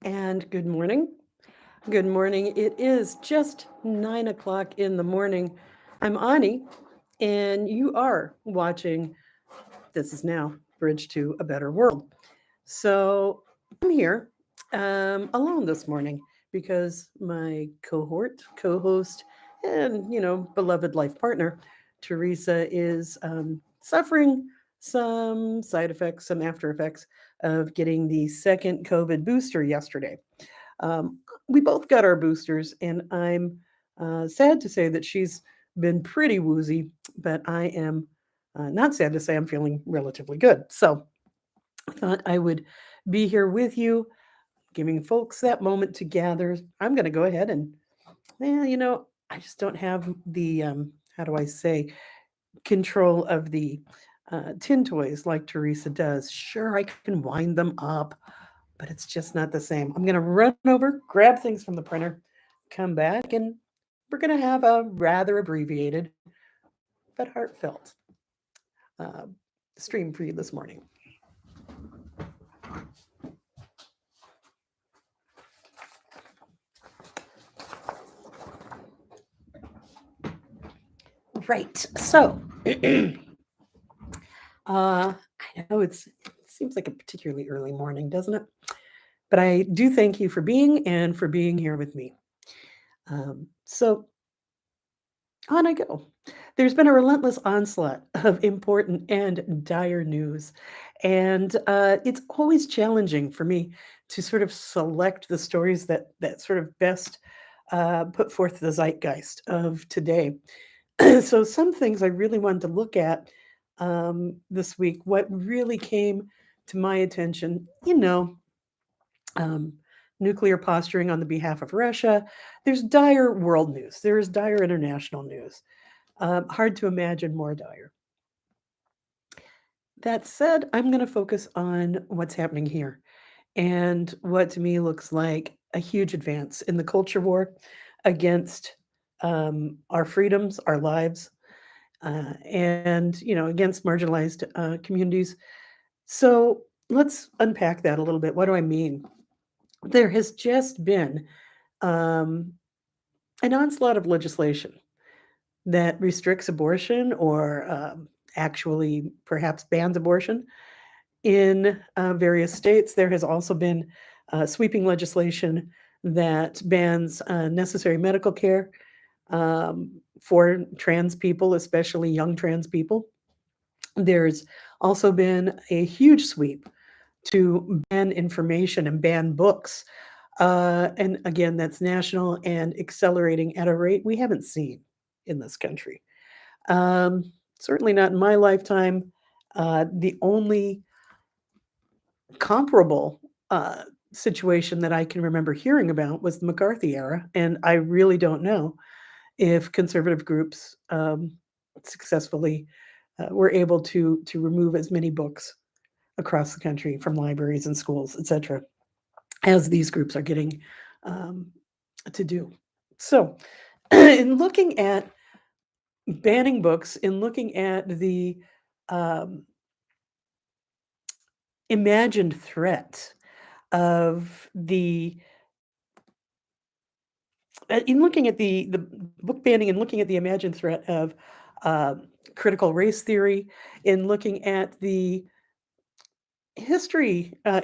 And good morning. Good morning. It is just 9 o'clock in the morning. I'm Ani, and you are watching This Is Now Bridge to a Better World. So I'm here alone this morning because my cohort, co host, and, beloved life partner, Teresa, is suffering some side effects, some after effects of getting the second COVID booster yesterday. Um, we both got our boosters, and I'm sad to say that she's been pretty woozy, but I am not sad to say I'm feeling relatively good. So I thought I would be here with you, giving folks that moment to gather. I'm going to go ahead and, I just don't have the, how do I say, control of the tin toys like Teresa does. Sure, I can wind them up, but it's just not the same. I'm going to run over, grab things from the printer, come back, and we're going to have a rather abbreviated but heartfelt uh, stream for you this morning. Right. So, I know it seems like a particularly early morning, doesn't it? But I do thank you for being and for being here with me. So, on I go. There's been a relentless onslaught of important and dire news. And it's always challenging for me to sort of select the stories that sort of best put forth the zeitgeist of today. So, some things I really wanted to look at this week, what really came to my attention, um, nuclear posturing on the behalf of Russia. There's dire world news, there's dire international news. Hard to imagine more dire. That said, I'm going to focus on what's happening here and what to me looks like a huge advance in the culture war against our freedoms, our lives, and against marginalized communities. So let's unpack that a little bit. What do I mean? There has just been um, an onslaught of legislation that restricts abortion or actually perhaps bans abortion in various states. There has also been sweeping legislation that bans necessary medical care for trans people, especially young trans people. There's also been a huge sweep to ban information and ban books. And again, that's national and accelerating at a rate we haven't seen in this country. Certainly not in my lifetime. The only comparable situation that I can remember hearing about was the McCarthy era, and I really don't know if conservative groups successfully were able to remove as many books across the country from libraries and schools, etc., as these groups are getting um, to do. So, in looking at banning books, in looking at the um, imagined threat of the in looking at the book banning and looking at the imagined threat of critical race theory, in looking at the history, I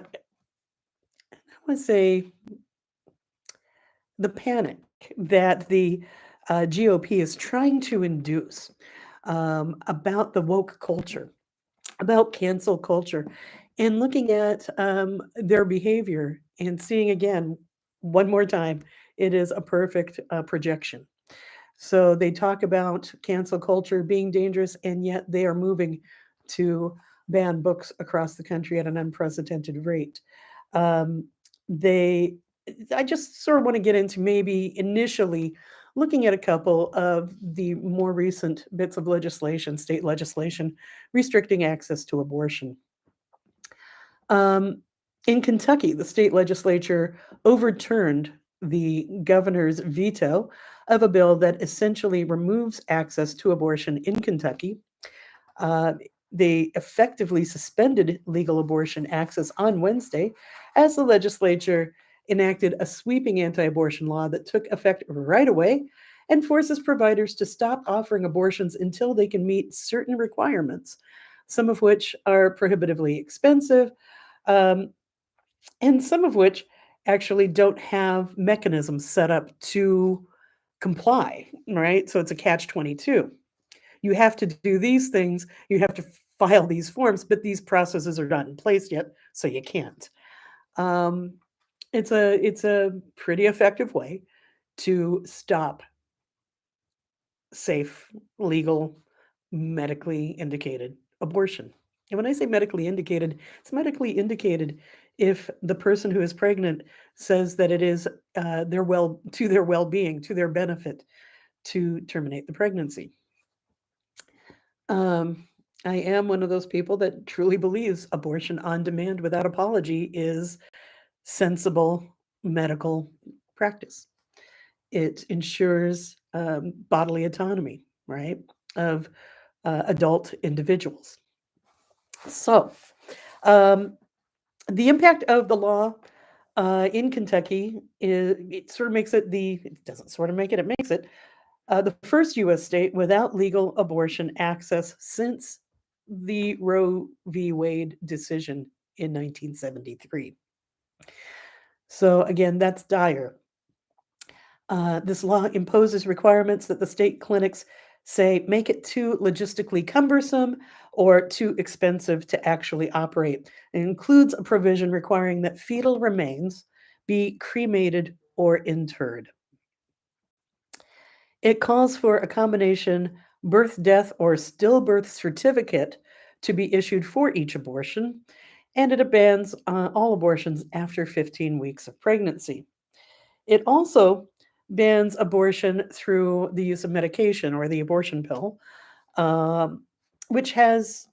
would say the panic that the GOP is trying to induce about the woke culture, about cancel culture, and looking at their behavior and seeing again, one more time, it is a perfect projection. So they talk about cancel culture being dangerous, and yet they are moving to ban books across the country at an unprecedented rate. Um, they, I just sort of want to get into maybe initially looking at a couple of the more recent bits of legislation, state legislation, restricting access to abortion. Um, in Kentucky, the state legislature overturned the governor's veto of a bill that essentially removes access to abortion in Kentucky. Uh, they effectively suspended legal abortion access on Wednesday as the legislature enacted a sweeping anti abortion law that took effect right away and forces providers to stop offering abortions until they can meet certain requirements, some of which are prohibitively expensive, um, and some of which actually don't have mechanisms set up to comply, right? So it's a catch 22. You have to do these things, you have to file these forms, but these processes are not in place yet, so you can't. Um, it's a pretty effective way to stop safe, legal, medically indicated abortion. And when I say medically indicated, it's medically indicated if the person who is pregnant says that it is their well-being, to their benefit, to terminate the pregnancy. Um, I am one of those people that truly believes abortion on demand without apology is sensible medical practice. It ensures bodily autonomy, right, of adult individuals. So, um, the impact of the law in Kentucky is it sort of makes it it doesn't sort of make it, it makes it the first U.S. state without legal abortion access since the Roe v. Wade decision in 1973. So, again, that's dire. This law imposes requirements that the state clinics say make it too logistically cumbersome or too expensive to actually operate. It includes a provision requiring that fetal remains be cremated or interred. It calls for a combination birth, death, or stillbirth certificate to be issued for each abortion, and it bans all abortions after 15 weeks of pregnancy. It also bans abortion through the use of medication or the abortion pill, um, which has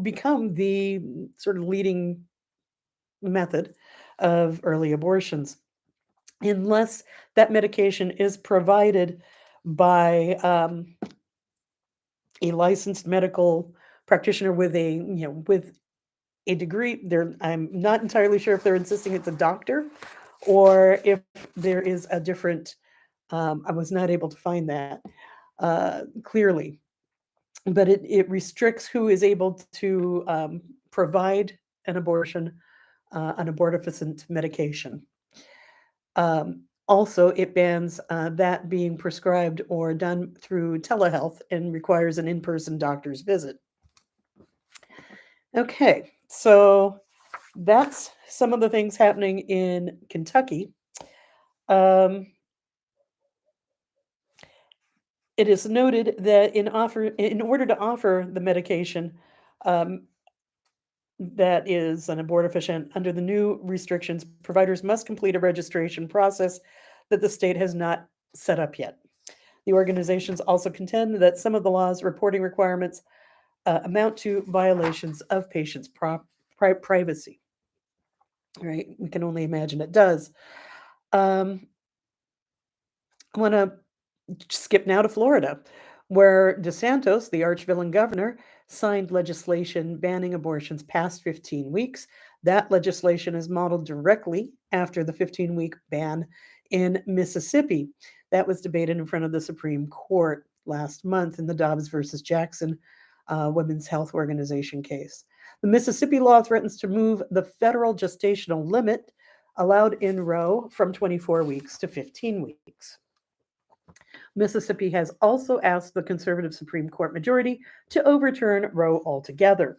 become the sort of leading method of early abortions, unless that medication is provided by a licensed medical practitioner with a degree. There, I'm not entirely sure if they're insisting it's a doctor or if there is a different. I was not able to find that clearly, but it restricts who is able to provide an abortion, an abortifacient medication. Also, it bans that being prescribed or done through telehealth and requires an in person doctor's visit. Okay, so that's some of the things happening in Kentucky. Um, it is noted that in order to offer the medication um, that is an abortifacient under the new restrictions, providers must complete a registration process that the state has not set up yet. The organizations also contend that some of the law's reporting requirements amount to violations of patients' privacy. Right? We can only imagine it does. Um, I want to skip now to Florida, where DeSantis, the arch-villain governor, signed legislation banning abortions past 15 weeks. That legislation is modeled directly after the 15-week ban in Mississippi. That was debated in front of the Supreme Court last month in the Dobbs versus Jackson Women's Health Organization case. The Mississippi law threatens to move the federal gestational limit allowed in Roe from 24 weeks to 15 weeks. Mississippi has also asked the conservative Supreme Court majority to overturn Roe altogether.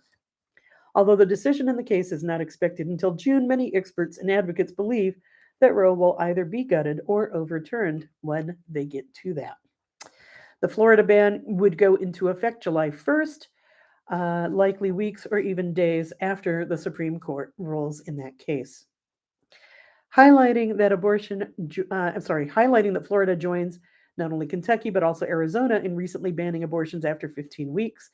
Although the decision in the case is not expected until June, many experts and advocates believe that Roe will either be gutted or overturned when they get to that. The Florida ban would go into effect July 1st, likely weeks or even days after the Supreme Court rules in that case. Highlighting that Florida joins not only Kentucky but also Arizona in recently banning abortions after 15 weeks.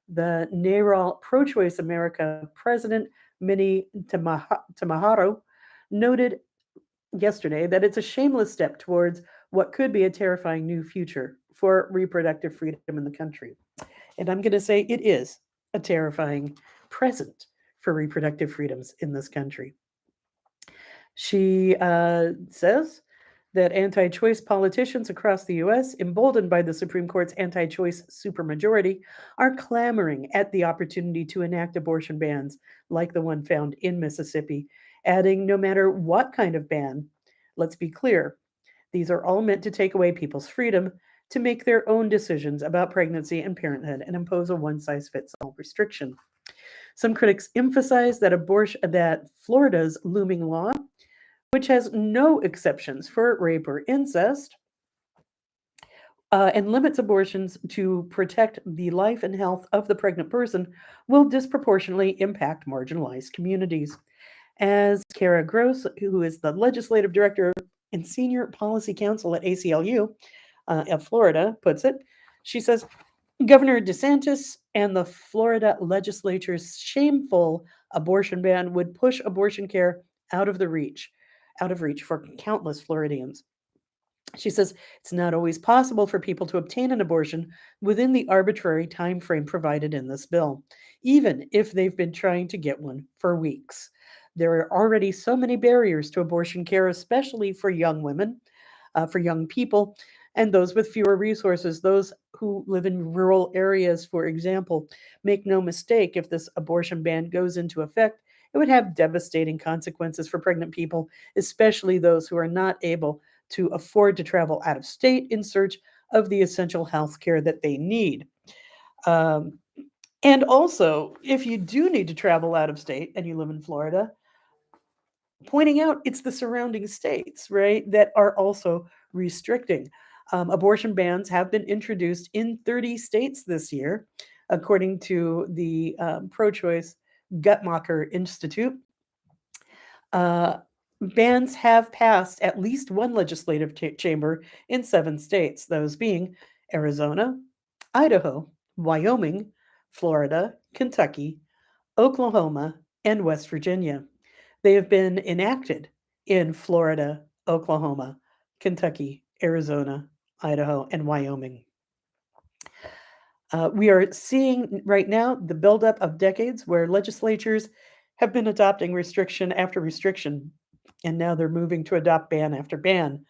The NARAL Pro-Choice America president, Minnie Tamaharo, noted yesterday that it's a shameless step towards what could be a terrifying new future for reproductive freedom in the country. And I'm going to say it is a terrifying present for reproductive freedoms in this country. She says that anti choice politicians across the US, emboldened by the Supreme Court's anti choice supermajority, are clamoring at the opportunity to enact abortion bans like the one found in Mississippi, adding no matter what kind of ban, let's be clear, these are all meant to take away people's freedom to make their own decisions about pregnancy and parenthood and impose a one size fits all restriction. Some critics emphasize that Florida's looming law, which has no exceptions for rape or incest, and limits abortions to protect the life and health of the pregnant person, will disproportionately impact marginalized communities. As Kara Gross, who is the legislative director and senior policy counsel at ACLU of Florida, puts it, she says, Governor DeSantis and the Florida legislature's shameful abortion ban would push abortion care out of the reach, out of reach for countless Floridians. She says it's not always possible for people to obtain an abortion within the arbitrary time frame provided in this bill, even if they've been trying to get one for weeks. There are already so many barriers to abortion care, especially for young women, for young people, and those with fewer resources, those who live in rural areas, for example. Make no mistake, if this abortion ban goes into effect, it would have devastating consequences for pregnant people, especially those who are not able to afford to travel out of state in search of the essential health care that they need. Um, and also, if you do need to travel out of state and you live in Florida, pointing out it's the surrounding states, right, that are also restricting. Abortion bans have been introduced in 30 states this year, according to the pro choice Guttmacher Institute. Uh, Bans have passed at least one legislative chamber in 7 states, those being Arizona, Idaho, Wyoming, Florida, Kentucky, Oklahoma, and West Virginia. They have been enacted in Florida, Oklahoma, Kentucky, Arizona, Idaho, and Wyoming. We are seeing right now the buildup of decades where legislatures have been adopting restriction after restriction, and now they're moving to adopt ban after ban.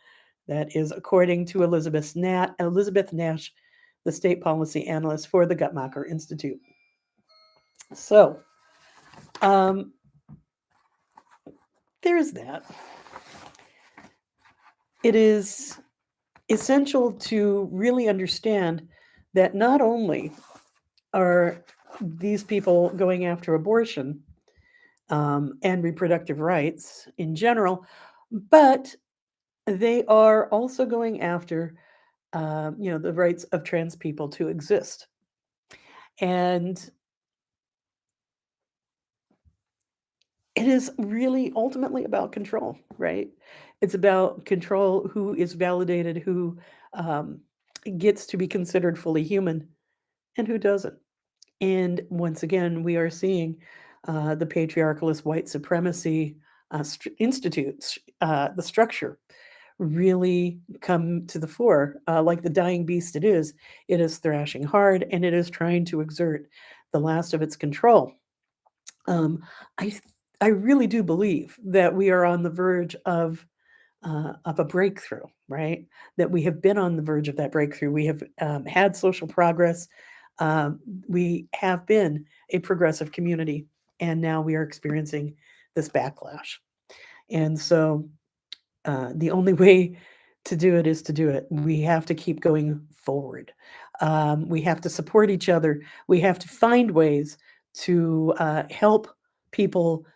That is according to Elizabeth Nash, the state policy analyst for the Guttmacher Institute. So um, there's that. It is essential to really understand that not only are these people going after abortion and reproductive rights in general, but they are also going after, the rights of trans people to exist. And it is really ultimately about control, right? It's about control who is validated, who um, gets to be considered fully human, and who doesn't. And once again, we are seeing the patriarchalist white supremacy institutes, the structure, really come to the fore. Like the dying beast it is thrashing hard and it is trying to exert the last of its control. Um, I, th- I really do believe that we are on the verge of a breakthrough, right? That we have been on the verge of that breakthrough. We have had social progress. Um, we have been a progressive community, and now we are experiencing this backlash. And so the only way to do it is to do it. We have to keep going forward. We have to support each other. We have to find ways to help people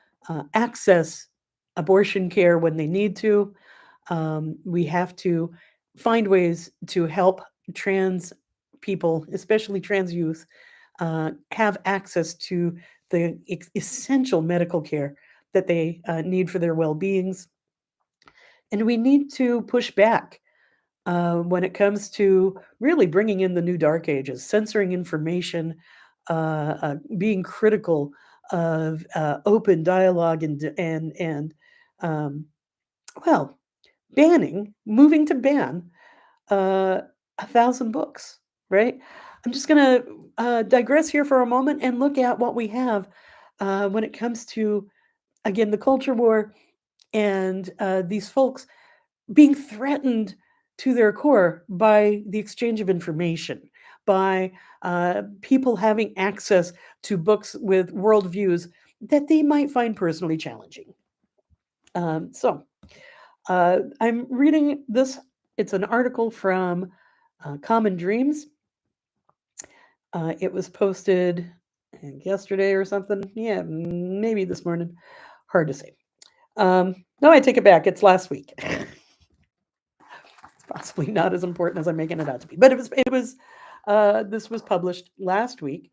access abortion care when they need to. We have to find ways to help trans people, especially trans youth, have access to the essential medical care that they need for their well beings. And we need to push back when it comes to really bringing in the new dark ages, censoring information, being critical of open dialogue and um, well, moving to ban uh, 1,000 books, right? I'm just going to digress here for a moment and look at what we have when it comes to, again, the culture war and these folks being threatened to their core by the exchange of information, by people having access to books with worldviews that they might find personally challenging. So I'm reading this. It's an article from Common Dreams. It was posted yesterday or something. Yeah, maybe this morning. Hard to say. No, I take it back. It's last week. It's possibly not as important as I'm making it out to be, but it was. This was published last week,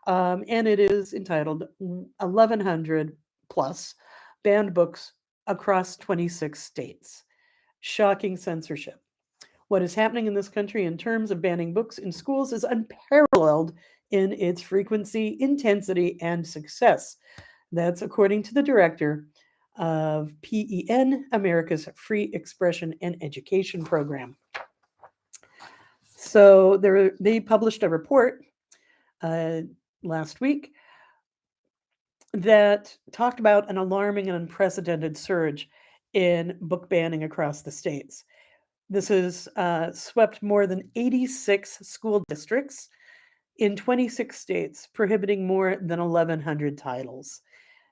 and it is entitled 1100 plus banned books across 26 states. Shocking censorship. What is happening in this country in terms of banning books in schools is unparalleled in its frequency, intensity, and success. That's according to the director of PEN, America's Free Expression and Education Program. So they published a report uh, last week that talked about an alarming and unprecedented surge in book banning across the states. This has swept more than 86 school districts in 26 states, prohibiting more than 1,100 titles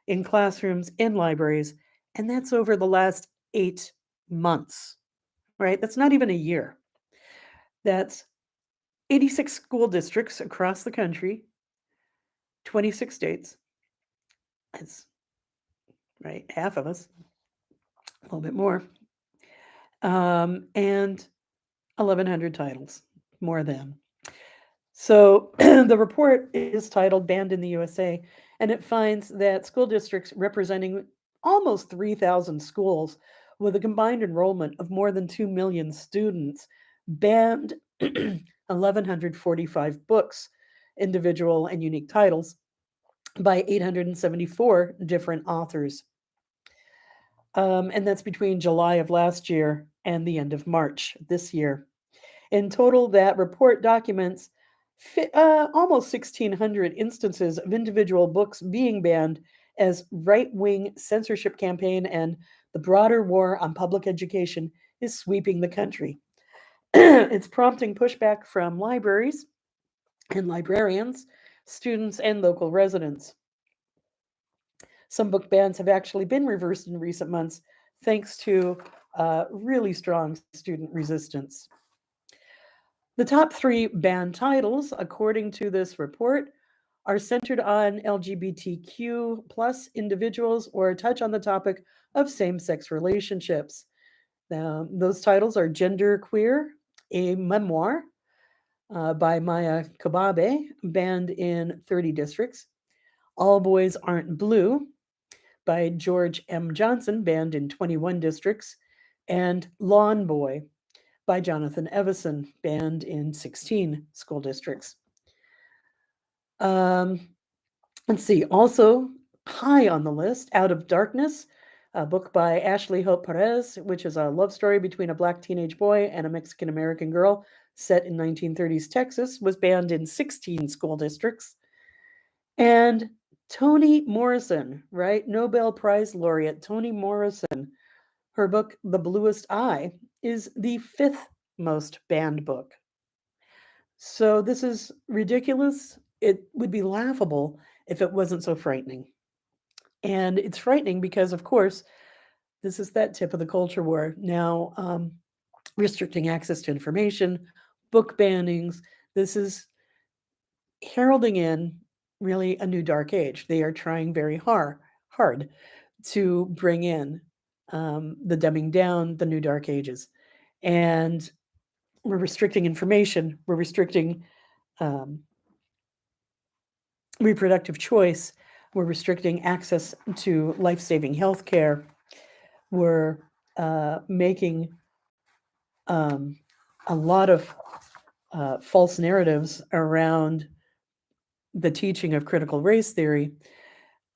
in classrooms and libraries. And that's over the last 8 months, right? That's not even a year. That's 86 school districts across the country, 26 states. That's right, half of us, a little bit more, and 1,100 titles, more than. So the report is titled Banned in the USA, and it finds that school districts representing almost 3,000 schools with a combined enrollment of more than 2 million students banned 1,145 books, individual and unique titles, by 874 different authors. And that's between July of last year and the end of March this year. In total, that report documents almost 1,600 instances of individual books being banned as right-wing censorship campaign and the broader war on public education is sweeping the country. It's prompting pushback from libraries and librarians, students, and local residents. Some book bans have actually been reversed in recent months thanks to really strong student resistance. The top three banned titles, according to this report, are centered on LGBTQ plus individuals or touch on the topic of same sex relationships. Now, those titles are Gender Queer, a memoir by Maya Kobabe, banned in 30 districts. All Boys Aren't Blue by George M. Johnson, banned in 21 districts. And Lawn Boy by Jonathan Evison, banned in 16 school districts. Um, let's see, also high on the list, Out of Darkness, a book by Ashley Hope Perez, which is a love story between a black teenage boy and a Mexican American girl set in 1930s Texas, was banned in 16 school districts. And Toni Morrison, right? Nobel Prize laureate Toni Morrison, her book, The Bluest Eye, is the fifth most banned book. So this is ridiculous. It would be laughable if it wasn't so frightening. And it's frightening because, of course, this is that tip of the culture war. Now, restricting access to information, book bannings, this is heralding in really a new dark age. They are trying very hard to bring in the dumbing down, the new dark ages. And we're restricting information, we're restricting um, reproductive choice, we're restricting access to life saving health care, we're making um, a lot of false narratives around the teaching of critical race theory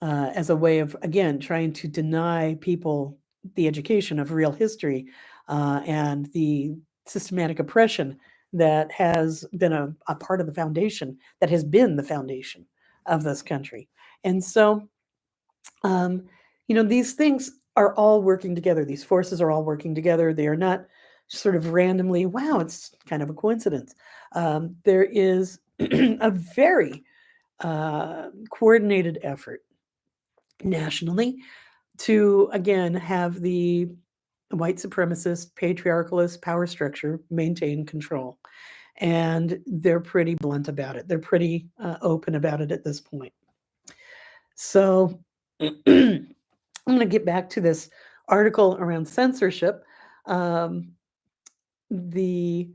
as a way of, again, trying to deny people the education of real history and the systematic oppression that has been a part of the foundation, that has been the foundation of this country. And so, um, these things are all working together. These forces are all working together. They are not sort of randomly, wow, it's kind of a coincidence. There is a very coordinated effort nationally to, again, have the white supremacist, patriarchalist power structure maintain control. And they're pretty blunt about it. They're pretty open about it at this point. So I'm going to get back to this article around censorship. Um, the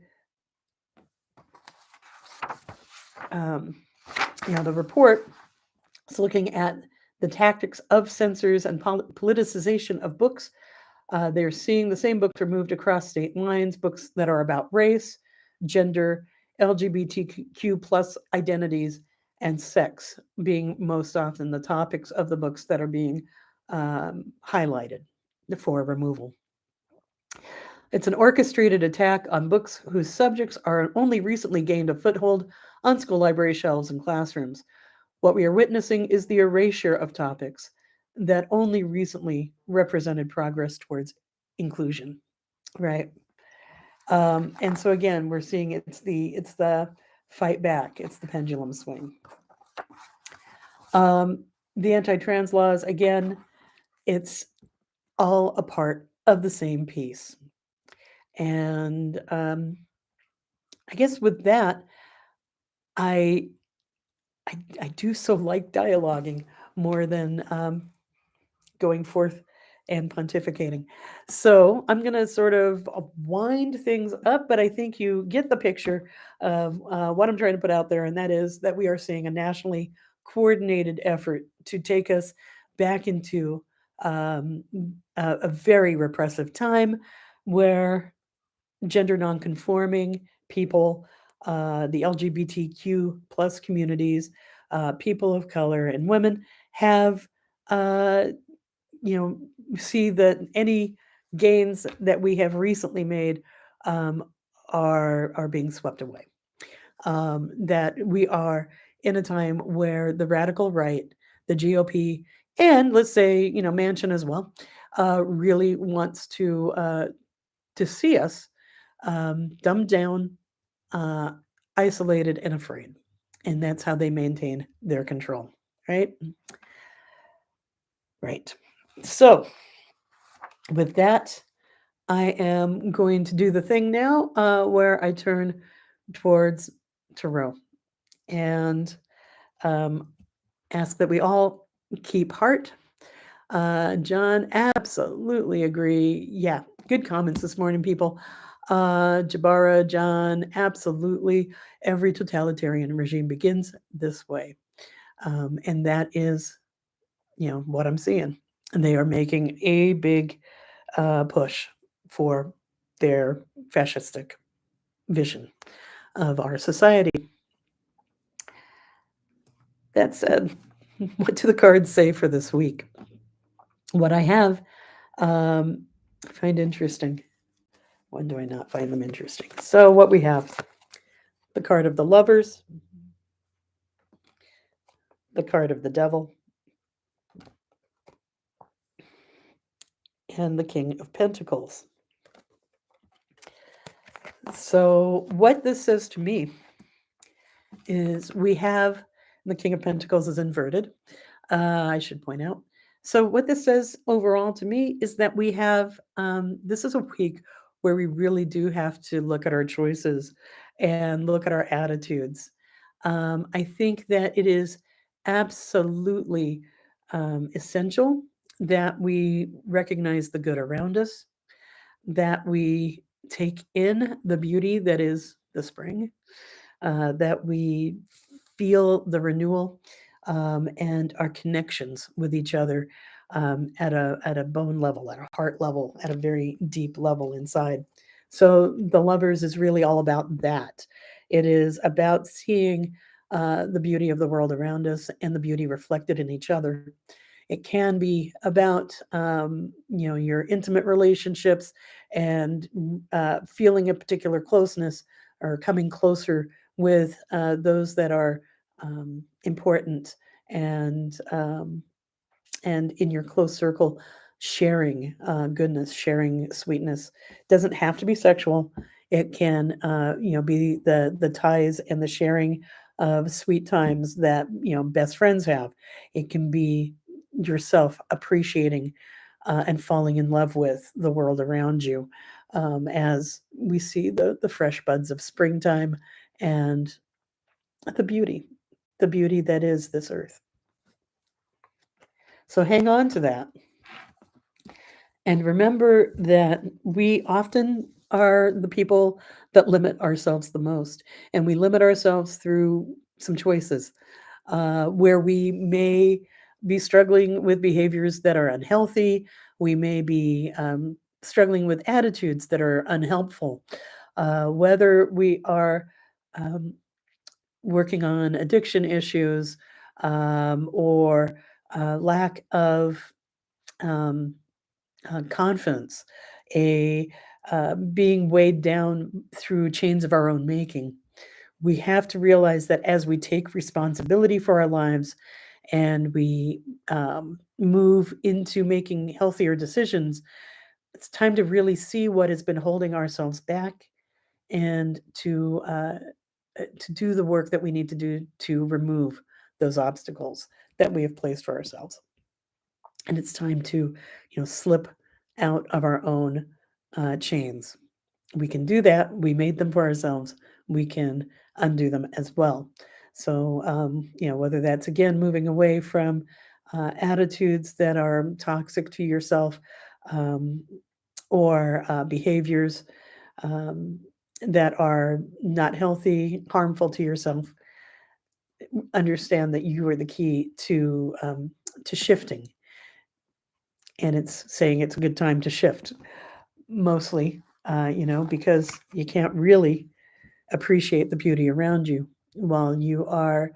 um, the report is looking at the tactics of censors and politicization of books. They're seeing the same books are moved across state lines, books that are about race, gender, LGBTQ plus identities, and sex being most often the topics of the books that are being highlighted for removal. It's an orchestrated attack on books whose subjects are only recently gained a foothold on school library shelves and classrooms. What we are witnessing is the erasure of topics that only recently represented progress towards inclusion, right? And so again, we're seeing it's the fight back, it's the pendulum swing. The anti-trans laws, again, it's all a part of the same piece. And I guess with that, I I do so like dialoguing more than going forth and pontificating. So I'm going to sort of wind things up, but I think you get the picture of what I'm trying to put out there, and that is that we are seeing a nationally coordinated effort to take us back into a very repressive time where gender nonconforming people, the LGBTQ plus communities, people of color, and women have, uh, see that any gains that we have recently made um, are being swept away. That we are in a time where the radical right, the GOP, and let's say Manchin as well, really wants to see us dumbed down, uh, isolated, and afraid. And that's how they maintain their control, right? Right. So, with that, I am going to do the thing now where I turn towards Tarot and um, ask that we all keep heart. John, absolutely agree. Yeah, good comments this morning, people. Jabara, John, absolutely. Every totalitarian regime begins this way. And that is, what I'm seeing. And they are making a big push for their fascistic vision of our society. That said, what do the cards say for this week? What I have find interesting. When do I not find them interesting? So what we have, the card of the Lovers, the card of the Devil, and the King of Pentacles. So what this says to me is we have the King of Pentacles is inverted, I should point out. So what this says overall to me is that we have, this is a week where we really do have to look at our choices and look at our attitudes. I think that it is absolutely essential that we recognize the good around us, that we take in the beauty that is the spring, that we feel the renewal and our connections with each other at a bone level, at a heart level, at a very deep level inside. So the Lovers is really all about that. It is about seeing the beauty of the world around us and the beauty reflected in each other. It can be about your intimate relationships and feeling a particular closeness or coming closer with those that are important and in your close circle sharing goodness, sharing sweetness. Doesn't have to be sexual. It can, be the ties and the sharing of sweet times that best friends have. It can be yourself appreciating and falling in love with the world around you, as we see the fresh buds of springtime and the beauty, the beauty that is this earth. So hang on to that. And remember that we often are the people that limit ourselves the most. And we limit ourselves through some choices where we may be struggling with behaviors that are unhealthy. We may be struggling with attitudes that are unhelpful. Whether we are um, working on addiction issues or lack of um, confidence, a being weighed down through chains of our own making. We have to realize that as we take responsibility for our lives and we move into making healthier decisions, it's time to really see what has been holding ourselves back and to do the work that we need to do to remove those obstacles that we have placed for ourselves. And it's time to, slip out of our own chains. We can do that. We made them for ourselves. We can undo them as well. So, whether that's again moving away from attitudes that are toxic to yourself, um, or behaviors um, that are not healthy, harmful to yourself, understand that you are the key to shifting. And it's saying it's a good time to shift, mostly, because you can't really appreciate the beauty around you while you are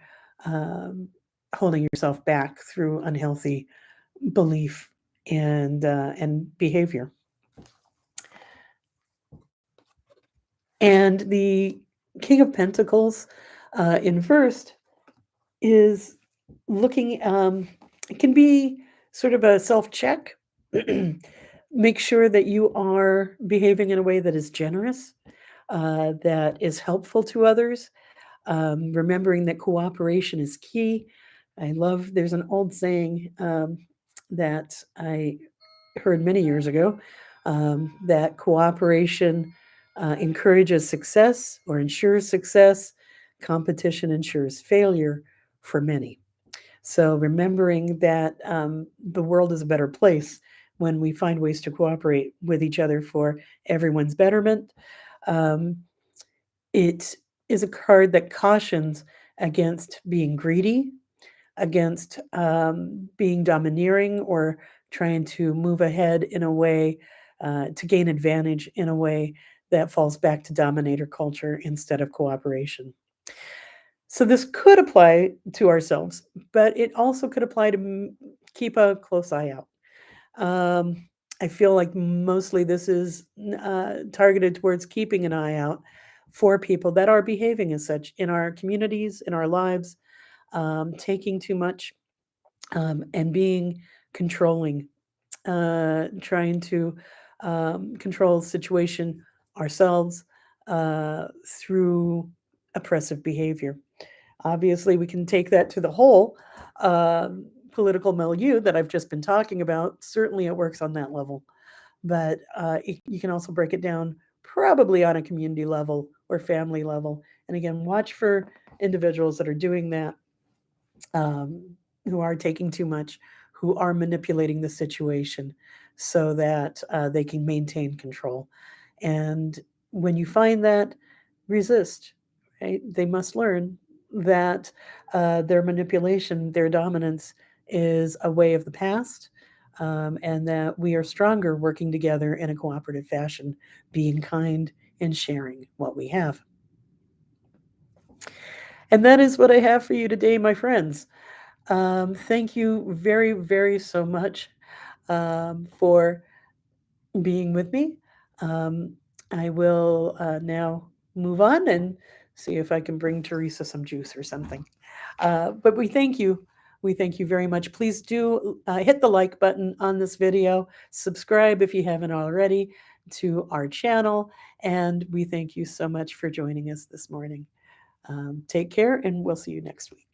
um, holding yourself back through unhealthy belief and behavior. And the King of Pentacles in first is looking. It can be sort of a self check. Make sure that you are behaving in a way that is generous, that is helpful to others, remembering that cooperation is key. I love, there's an old saying that I heard many years ago that cooperation encourages success or ensures success, competition ensures failure for many. So remembering that the world is a better place when we find ways to cooperate with each other for everyone's betterment. Um, it is a card that cautions against being greedy, against being domineering or trying to move ahead in a way to gain advantage in a way that falls back to dominator culture instead of cooperation. So this could apply to ourselves, but it also could apply to keep a close eye out. Um, I feel like mostly this is targeted towards keeping an eye out for people that are behaving as such in our communities, in our lives, taking too much and being controlling, trying to control the situation ourselves through oppressive behavior. Obviously, we can take that to the whole political milieu that I've just been talking about. Certainly, it works on that level, but you can also break it down probably on a community level or family level. And again, watch for individuals that are doing that, um, who are taking too much, who are manipulating the situation so that they can maintain control. And when you find that, resist, right? They must learn that their manipulation, their dominance is a way of the past. And that we are stronger working together in a cooperative fashion, being kind and sharing what we have. And that is what I have for you today, my friends. Thank you very, very so much for being with me. Um, I will now move on and see if I can bring Teresa some juice or something. But we thank you We thank you very much. Please do hit the like button on this video, subscribe if you haven't already to our channel, and we thank you so much for joining us this morning. Take care, and we'll see you next week.